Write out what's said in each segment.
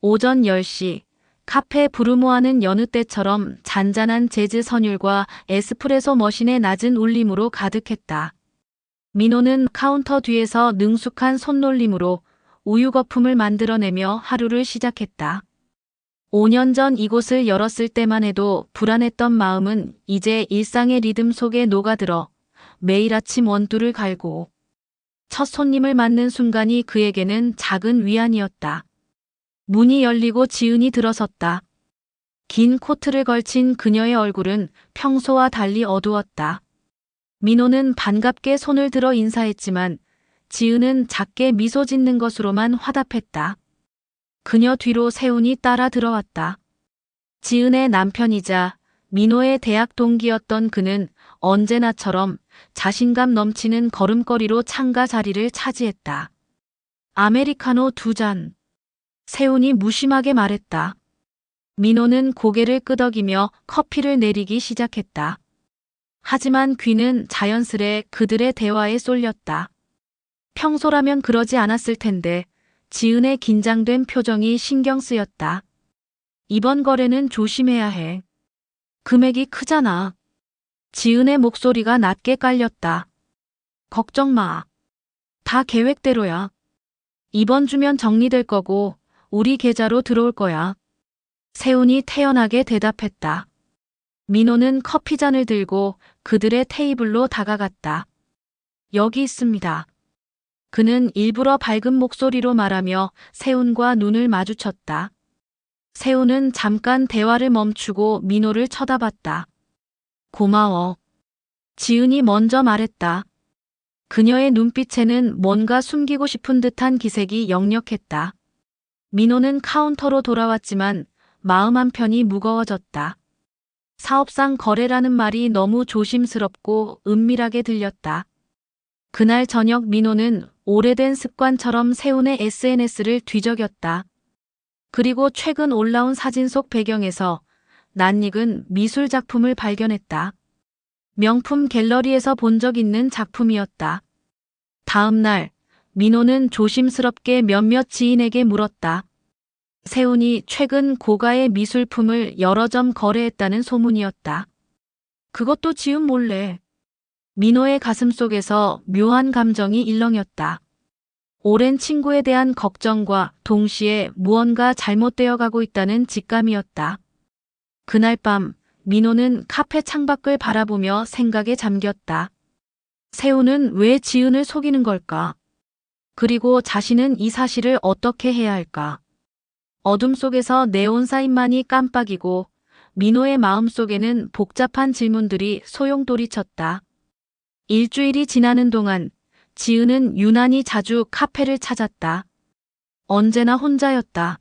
오전 10시, 카페 브루모아는 여느 때처럼 잔잔한 재즈 선율과 에스프레소 머신의 낮은 울림으로 가득했다. 민호는 카운터 뒤에서 능숙한 손놀림으로 우유 거품을 만들어내며 하루를 시작했다. 5년 전 이곳을 열었을 때만 해도 불안했던 마음은 이제 일상의 리듬 속에 녹아들어 매일 아침 원두를 갈고 첫 손님을 맞는 순간이 그에게는 작은 위안이었다. 문이 열리고 지은이 들어섰다. 긴 코트를 걸친 그녀의 얼굴은 평소와 달리 어두웠다. 민호는 반갑게 손을 들어 인사했지만 지은은 작게 미소 짓는 것으로만 화답했다. 그녀 뒤로 세훈이 따라 들어왔다. 지은의 남편이자 민호의 대학 동기였던 그는 언제나처럼 자신감 넘치는 걸음걸이로 창가 자리를 차지했다. 아메리카노 2잔. 세훈이 무심하게 말했다. 민호는 고개를 끄덕이며 커피를 내리기 시작했다. 하지만 귀는 자연스레 그들의 대화에 쏠렸다. 평소라면 그러지 않았을 텐데 지은의 긴장된 표정이 신경 쓰였다. 이번 거래는 조심해야 해. 금액이 크잖아. 지은의 목소리가 낮게 깔렸다. 걱정 마. 다 계획대로야. 이번 주면 정리될 거고 우리 계좌로 들어올 거야. 세훈이 태연하게 대답했다. 민호는 커피잔을 들고 그들의 테이블로 다가갔다. 여기 있습니다. 그는 일부러 밝은 목소리로 말하며 세훈과 눈을 마주쳤다. 세훈은 잠깐 대화를 멈추고 민호를 쳐다봤다. 고마워. 지은이 먼저 말했다. 그녀의 눈빛에는 뭔가 숨기고 싶은 듯한 기색이 역력했다. 민호는 카운터로 돌아왔지만 마음 한편이 무거워졌다. 사업상 거래라는 말이 너무 조심스럽고 은밀하게 들렸다. 그날 저녁 민호는 오래된 습관처럼 세훈의 SNS를 뒤적였다. 그리고 최근 올라온 사진 속 배경에서 낯익은 미술 작품을 발견했다. 명품 갤러리에서 본 적 있는 작품이었다. 다음 날 민호는 조심스럽게 몇몇 지인에게 물었다. 세훈이 최근 고가의 미술품을 여러 점 거래했다는 소문이었다. 그것도 지은 몰래. 민호의 가슴속에서 묘한 감정이 일렁였다. 오랜 친구에 대한 걱정과 동시에 무언가 잘못되어 가고 있다는 직감이었다. 그날 밤 민호는 카페 창밖을 바라보며 생각에 잠겼다. 세훈은 왜 지은을 속이는 걸까? 그리고 자신은 이 사실을 어떻게 해야 할까? 어둠 속에서 네온 사인만이 깜빡이고 민호의 마음속에는 복잡한 질문들이 소용돌이쳤다. 일주일이 지나는 동안 지은은 유난히 자주 카페를 찾았다. 언제나 혼자였다.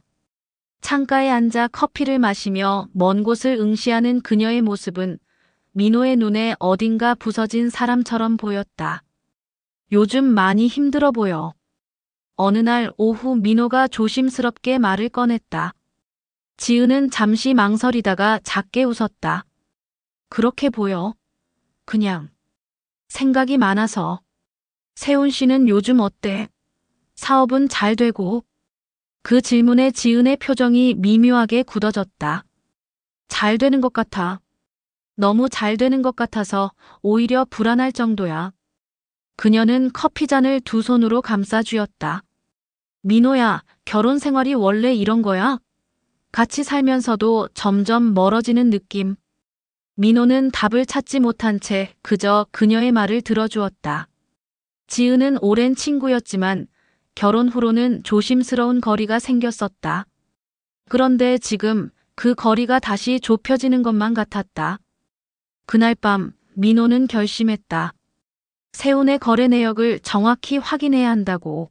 창가에 앉아 커피를 마시며 먼 곳을 응시하는 그녀의 모습은 민호의 눈에 어딘가 부서진 사람처럼 보였다. 요즘 많이 힘들어 보여. 어느 날 오후 민호가 조심스럽게 말을 꺼냈다. 지은은 잠시 망설이다가 작게 웃었다. 그렇게 보여. 그냥. 생각이 많아서. 세훈 씨는 요즘 어때? 사업은 잘 되고? 그 질문에 지은의 표정이 미묘하게 굳어졌다. 잘 되는 것 같아. 너무 잘 되는 것 같아서 오히려 불안할 정도야. 그녀는 커피잔을 두 손으로 감싸 쥐었다. 민호야, 결혼 생활이 원래 이런 거야? 같이 살면서도 점점 멀어지는 느낌. 민호는 답을 찾지 못한 채 그저 그녀의 말을 들어주었다. 지은은 오랜 친구였지만 결혼 후로는 조심스러운 거리가 생겼었다. 그런데 지금 그 거리가 다시 좁혀지는 것만 같았다. 그날 밤 민호는 결심했다. 세훈의 거래 내역을 정확히 확인해야 한다고.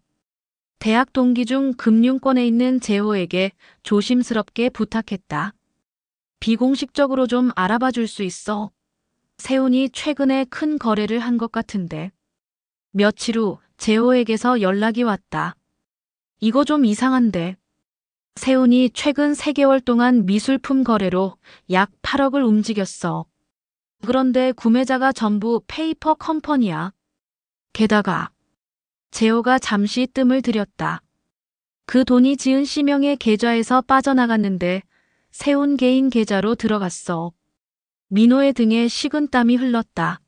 대학 동기 중 금융권에 있는 재호에게 조심스럽게 부탁했다. 비공식적으로 좀 알아봐 줄 수 있어. 세훈이 최근에 큰 거래를 한 것 같은데. 며칠 후 재호에게서 연락이 왔다. 이거 좀 이상한데. 세훈이 최근 3개월 동안 미술품 거래로 약 8억을 움직였어. 그런데 구매자가 전부 페이퍼 컴퍼니야. 게다가 재호가 잠시 뜸을 들였다. 그 돈이 지은 씨 명의 계좌에서 빠져나갔는데 세훈 개인 계좌로 들어갔어. 민호의 등에 식은땀이 흘렀다.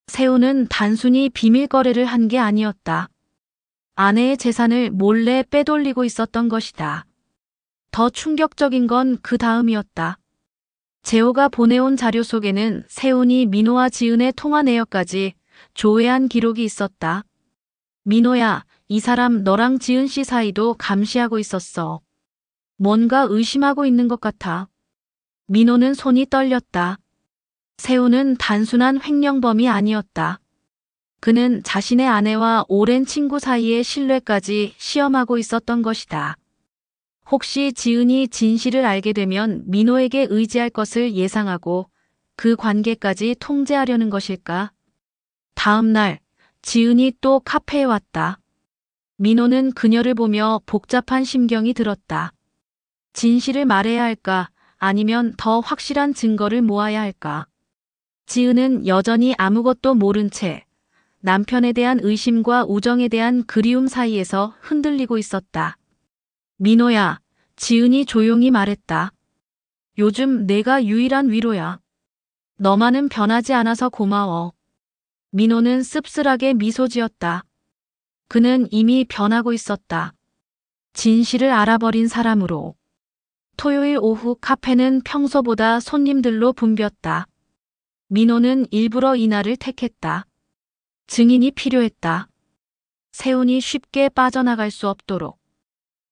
세훈은 단순히 비밀 거래를 한 게 아니었다. 아내의 재산을 몰래 빼돌리고 있었던 것이다. 더 충격적인 건 그 다음이었다. 재호가 보내온 자료 속에는 세훈이 민호와 지은의 통화 내역까지 조회한 기록이 있었다. 민호야, 이 사람 너랑 지은 씨 사이도 감시하고 있었어. 뭔가 의심하고 있는 것 같아. 민호는 손이 떨렸다. 세훈은 단순한 횡령범이 아니었다. 그는 자신의 아내와 오랜 친구 사이의 신뢰까지 시험하고 있었던 것이다. 혹시 지은이 진실을 알게 되면 민호에게 의지할 것을 예상하고 그 관계까지 통제하려는 것일까? 다음 날, 지은이 또 카페에 왔다. 민호는 그녀를 보며 복잡한 심경이 들었다. 진실을 말해야 할까? 아니면 더 확실한 증거를 모아야 할까? 지은은 여전히 아무것도 모른 채 남편에 대한 의심과 우정에 대한 그리움 사이에서 흔들리고 있었다. 민호야, 지은이 조용히 말했다. 요즘 내가 유일한 위로야. 너만은 변하지 않아서 고마워. 민호는 씁쓸하게 미소 지었다. 그는 이미 변하고 있었다. 진실을 알아버린 사람으로. 토요일 오후 카페는 평소보다 손님들로 붐볐다. 민호는 일부러 이날을 택했다. 증인이 필요했다. 세훈이 쉽게 빠져나갈 수 없도록.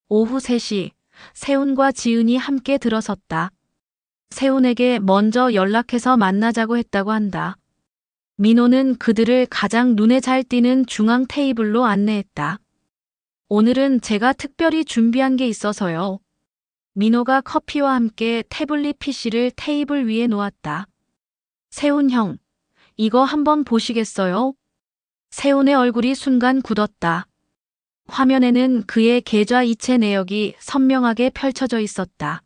오후 3시, 세훈과 지은이 함께 들어섰다. 세훈에게 먼저 연락해서 만나자고 했다고 한다. 민호는 그들을 가장 눈에 잘 띄는 중앙 테이블로 안내했다. 오늘은 제가 특별히 준비한 게 있어서요. 민호가 커피와 함께 태블릿 PC를 테이블 위에 놓았다. 세훈 형, 이거 한번 보시겠어요? 세훈의 얼굴이 순간 굳었다. 화면에는 그의 계좌 이체 내역이 선명하게 펼쳐져 있었다.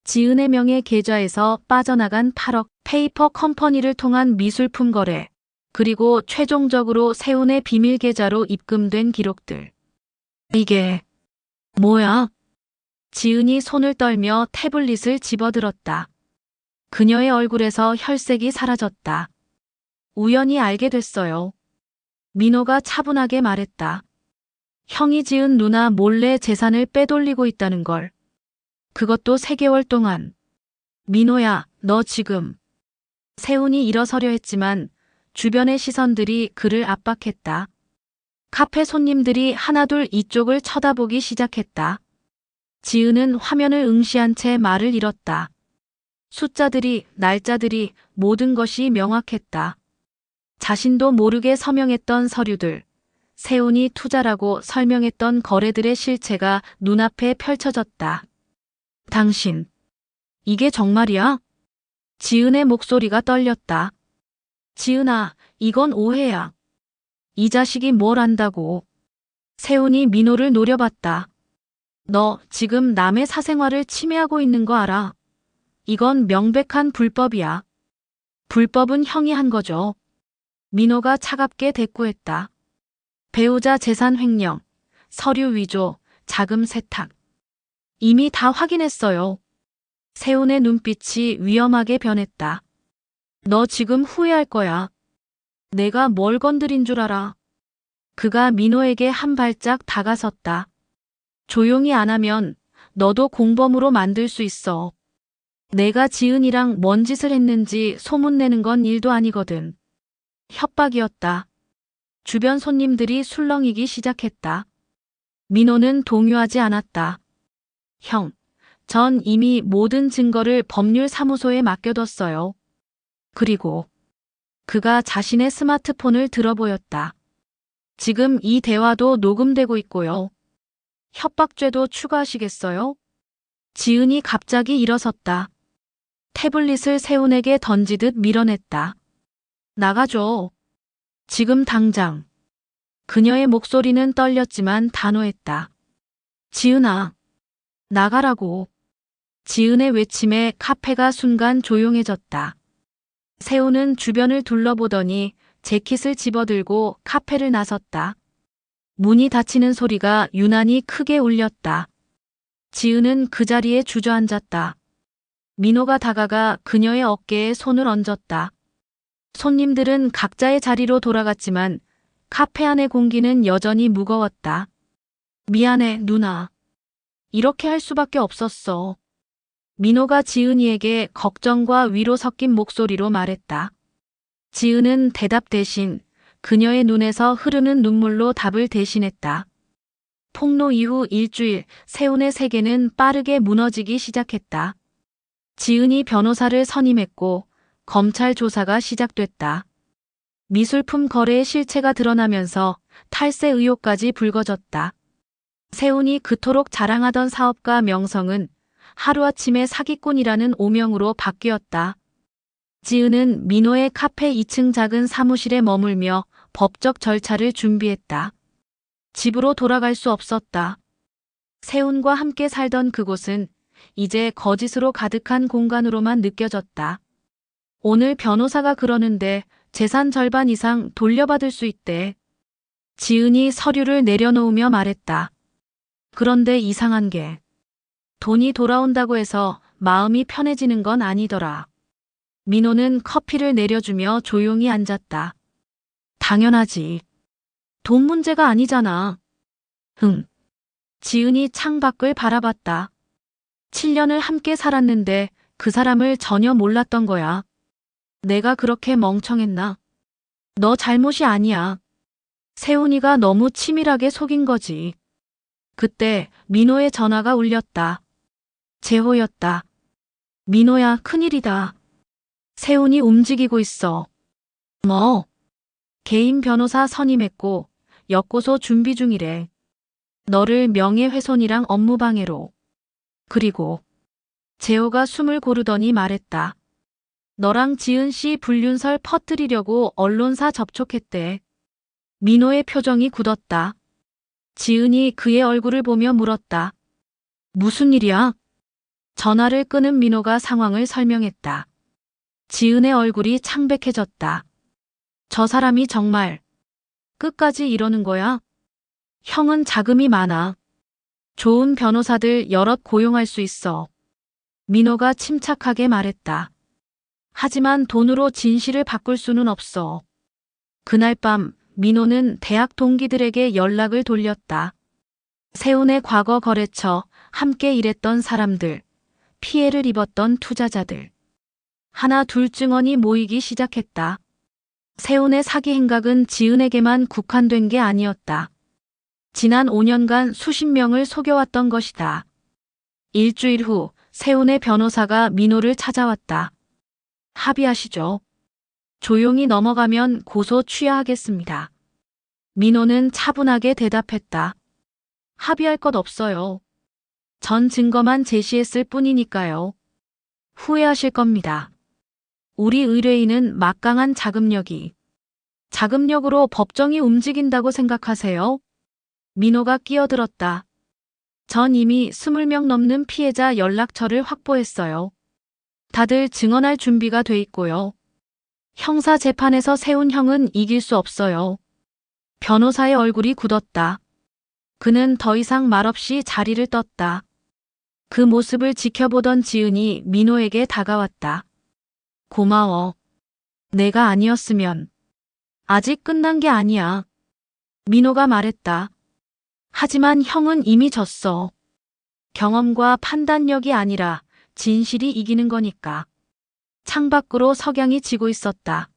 지은의 명의 계좌에서 빠져나간 8억, 페이퍼 컴퍼니를 통한 미술품 거래, 그리고 최종적으로 세훈의 비밀 계좌로 입금된 기록들. 이게 뭐야? 지은이 손을 떨며 태블릿을 집어들었다. 그녀의 얼굴에서 혈색이 사라졌다. 우연히 알게 됐어요. 민호가 차분하게 말했다. 형이 지은 누나 몰래 재산을 빼돌리고 있다는 걸. 그것도 3개월 동안. 민호야, 너 지금. 세훈이 일어서려 했지만 주변의 시선들이 그를 압박했다. 카페 손님들이 하나둘 이쪽을 쳐다보기 시작했다. 지은은 화면을 응시한 채 말을 잃었다. 숫자들이, 날짜들이, 모든 것이 명확했다. 자신도 모르게 서명했던 서류들, 세훈이 투자라고 설명했던 거래들의 실체가 눈앞에 펼쳐졌다. 당신, 이게 정말이야? 지은의 목소리가 떨렸다. 지은아, 이건 오해야. 이 자식이 뭘 안다고. 세훈이 민호를 노려봤다. 너 지금 남의 사생활을 침해하고 있는 거 알아? 이건 명백한 불법이야. 불법은 형이 한 거죠. 민호가 차갑게 대꾸했다. 배우자 재산 횡령, 서류 위조, 자금 세탁. 이미 다 확인했어요. 세훈의 눈빛이 위험하게 변했다. 너 지금 후회할 거야. 내가 뭘 건드린 줄 알아. 그가 민호에게 한 발짝 다가섰다. 조용히 안 하면 너도 공범으로 만들 수 있어. 내가 지은이랑 뭔 짓을 했는지 소문내는 건 일도 아니거든. 협박이었다. 주변 손님들이 술렁이기 시작했다. 민호는 동요하지 않았다. 형, 전 이미 모든 증거를 법률사무소에 맡겨뒀어요. 그리고 그가 자신의 스마트폰을 들어보였다. 지금 이 대화도 녹음되고 있고요. 협박죄도 추가하시겠어요? 지은이 갑자기 일어섰다. 태블릿을 세훈에게 던지듯 밀어냈다. 나가줘. 지금 당장. 그녀의 목소리는 떨렸지만 단호했다. 지은아, 나가라고. 지은의 외침에 카페가 순간 조용해졌다. 세훈은 주변을 둘러보더니 재킷을 집어들고 카페를 나섰다. 문이 닫히는 소리가 유난히 크게 울렸다. 지은은 그 자리에 주저앉았다. 민호가 다가가 그녀의 어깨에 손을 얹었다. 손님들은 각자의 자리로 돌아갔지만 카페 안의 공기는 여전히 무거웠다. 미안해, 누나. 이렇게 할 수밖에 없었어. 민호가 지은이에게 걱정과 위로 섞인 목소리로 말했다. 지은은 대답 대신 그녀의 눈에서 흐르는 눈물로 답을 대신했다. 폭로 이후 일주일, 세훈의 세계는 빠르게 무너지기 시작했다. 지은이 변호사를 선임했고 검찰 조사가 시작됐다. 미술품 거래의 실체가 드러나면서 탈세 의혹까지 불거졌다. 세훈이 그토록 자랑하던 사업가 명성은 하루아침에 사기꾼이라는 오명으로 바뀌었다. 지은은 민호의 카페 2층 작은 사무실에 머물며 법적 절차를 준비했다. 집으로 돌아갈 수 없었다. 세훈과 함께 살던 그곳은 이제 거짓으로 가득한 공간으로만 느껴졌다. 오늘 변호사가 그러는데 재산 절반 이상 돌려받을 수 있대. 지은이 서류를 내려놓으며 말했다. 그런데 이상한 게 돈이 돌아온다고 해서 마음이 편해지는 건 아니더라. 민호는 커피를 내려주며 조용히 앉았다. 당연하지. 돈 문제가 아니잖아. 지은이 창밖을 바라봤다. 7년을 함께 살았는데 그 사람을 전혀 몰랐던 거야. 내가 그렇게 멍청했나? 너 잘못이 아니야. 세훈이가 너무 치밀하게 속인 거지. 그때 민호의 전화가 울렸다. 재호였다. 민호야, 큰일이다. 세훈이 움직이고 있어. 뭐? 개인 변호사 선임했고 역고소 준비 중이래. 너를 명예훼손이랑 업무방해로. 그리고 재호가 숨을 고르더니 말했다. 너랑 지은 씨 불륜설 퍼뜨리려고 언론사 접촉했대. 민호의 표정이 굳었다. 지은이 그의 얼굴을 보며 물었다. 무슨 일이야? 전화를 끊은 민호가 상황을 설명했다. 지은의 얼굴이 창백해졌다. 저 사람이 정말 끝까지 이러는 거야? 형은 자금이 많아. 좋은 변호사들 여럿 고용할 수 있어. 민호가 침착하게 말했다. 하지만 돈으로 진실을 바꿀 수는 없어. 그날 밤 민호는 대학 동기들에게 연락을 돌렸다. 세훈의 과거 거래처, 함께 일했던 사람들, 피해를 입었던 투자자들. 하나 둘 증언이 모이기 시작했다. 세훈의 사기 행각은 지은에게만 국한된 게 아니었다. 지난 5년간 수십 명을 속여왔던 것이다. 일주일 후 세훈의 변호사가 민호를 찾아왔다. 합의하시죠. 조용히 넘어가면 고소 취하하겠습니다. 민호는 차분하게 대답했다. 합의할 것 없어요. 전 증거만 제시했을 뿐이니까요. 후회하실 겁니다. 우리 의뢰인은 막강한 자금력으로 법정이 움직인다고 생각하세요? 민호가 끼어들었다. 전 이미 20명 넘는 피해자 연락처를 확보했어요. 다들 증언할 준비가 돼 있고요. 형사 재판에서 세훈 형은 이길 수 없어요. 변호사의 얼굴이 굳었다. 그는 더 이상 말없이 자리를 떴다. 그 모습을 지켜보던 지은이 민호에게 다가왔다. 고마워. 내가 아니었으면. 아직 끝난 게 아니야. 민호가 말했다. 하지만 형은 이미 졌어. 경험과 판단력이 아니라 진실이 이기는 거니까. 창밖으로 석양이 지고 있었다.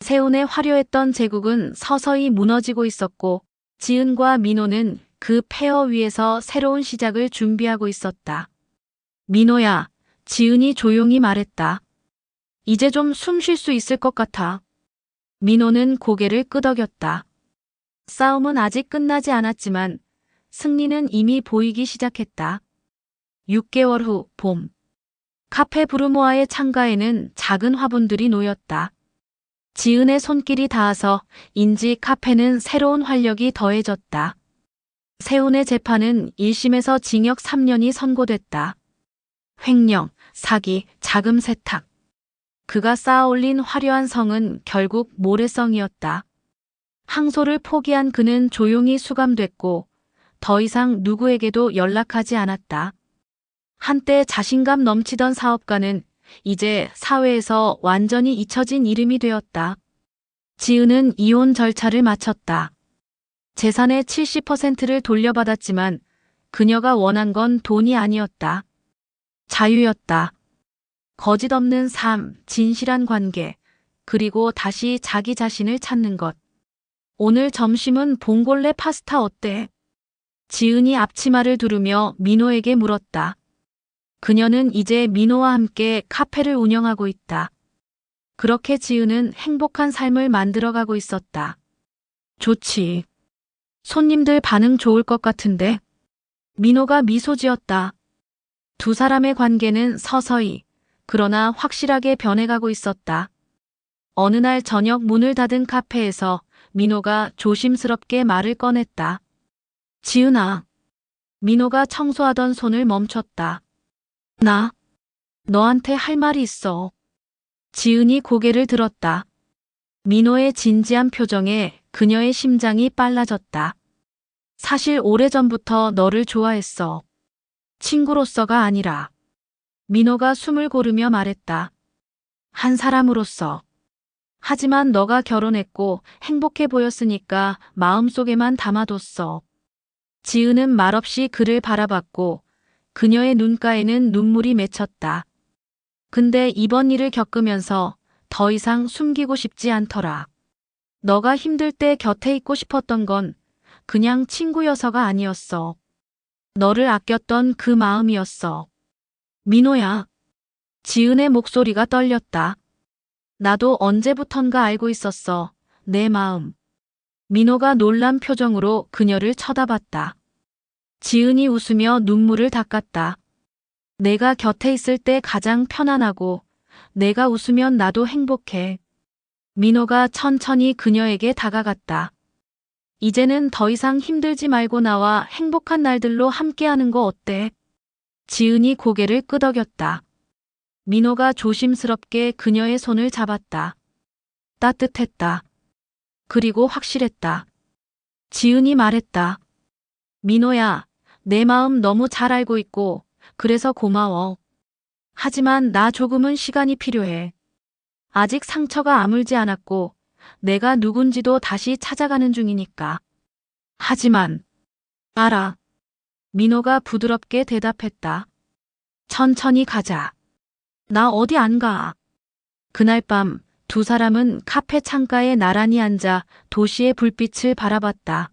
세훈의 화려했던 제국은 서서히 무너지고 있었고 지은과 민호는 그 폐허 위에서 새로운 시작을 준비하고 있었다. 민호야, 지은이 조용히 말했다. 이제 좀 숨 쉴 수 있을 것 같아. 민호는 고개를 끄덕였다. 싸움은 아직 끝나지 않았지만 승리는 이미 보이기 시작했다. 6개월 후 봄. 카페 브루모아의 창가에는 작은 화분들이 놓였다. 지은의 손길이 닿아서 인지 카페는 새로운 활력이 더해졌다. 세훈의 재판은 1심에서 징역 3년이 선고됐다. 횡령, 사기, 자금 세탁. 그가 쌓아올린 화려한 성은 결국 모래성이었다. 항소를 포기한 그는 조용히 수감됐고 더 이상 누구에게도 연락하지 않았다. 한때 자신감 넘치던 사업가는 이제 사회에서 완전히 잊혀진 이름이 되었다. 지은은 이혼 절차를 마쳤다. 재산의 70%를 돌려받았지만 그녀가 원한 건 돈이 아니었다. 자유였다. 거짓 없는 삶, 진실한 관계, 그리고 다시 자기 자신을 찾는 것. 오늘 점심은 봉골레 파스타 어때? 지은이 앞치마를 두르며 민호에게 물었다. 그녀는 이제 민호와 함께 카페를 운영하고 있다. 그렇게 지은은 행복한 삶을 만들어가고 있었다. 좋지. 손님들 반응 좋을 것 같은데. 민호가 미소 지었다. 두 사람의 관계는 서서히, 그러나 확실하게 변해가고 있었다. 어느 날 저녁 문을 닫은 카페에서 민호가 조심스럽게 말을 꺼냈다. 지은아. 민호가 청소하던 손을 멈췄다. 나, 너한테 할 말이 있어. 지은이 고개를 들었다. 민호의 진지한 표정에 그녀의 심장이 빨라졌다. 사실 오래전부터 너를 좋아했어. 친구로서가 아니라. 민호가 숨을 고르며 말했다. 한 사람으로서. 하지만 너가 결혼했고 행복해 보였으니까 마음속에만 담아뒀어. 지은은 말없이 그를 바라봤고 그녀의 눈가에는 눈물이 맺혔다. 근데 이번 일을 겪으면서 더 이상 숨기고 싶지 않더라. 너가 힘들 때 곁에 있고 싶었던 건 그냥 친구여서가 아니었어. 너를 아꼈던 그 마음이었어. 민호야. 지은의 목소리가 떨렸다. 나도 언제부턴가 알고 있었어. 내 마음. 민호가 놀란 표정으로 그녀를 쳐다봤다. 지은이 웃으며 눈물을 닦았다. 내가 곁에 있을 때 가장 편안하고 내가 웃으면 나도 행복해. 민호가 천천히 그녀에게 다가갔다. 이제는 더 이상 힘들지 말고 나와 행복한 날들로 함께하는 거 어때? 지은이 고개를 끄덕였다. 민호가 조심스럽게 그녀의 손을 잡았다. 따뜻했다. 그리고 확실했다. 지은이 말했다. 민호야, 내 마음 너무 잘 알고 있고 그래서 고마워. 하지만 나 조금은 시간이 필요해. 아직 상처가 아물지 않았고 내가 누군지도 다시 찾아가는 중이니까. 하지만 알아. 민호가 부드럽게 대답했다. 천천히 가자. 나 어디 안 가. 그날 밤 두 사람은 카페 창가에 나란히 앉아 도시의 불빛을 바라봤다.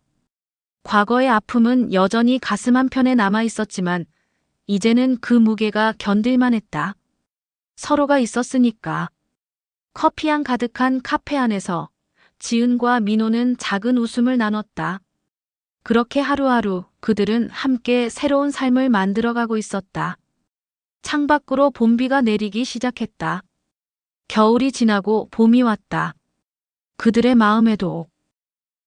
과거의 아픔은 여전히 가슴 한편에 남아 있었지만 이제는 그 무게가 견딜만 했다. 서로가 있었으니까. 커피향 가득한 카페 안에서 지은과 민호는 작은 웃음을 나눴다. 그렇게 하루하루 그들은 함께 새로운 삶을 만들어가고 있었다. 창밖으로 봄비가 내리기 시작했다. 겨울이 지나고 봄이 왔다. 그들의 마음에도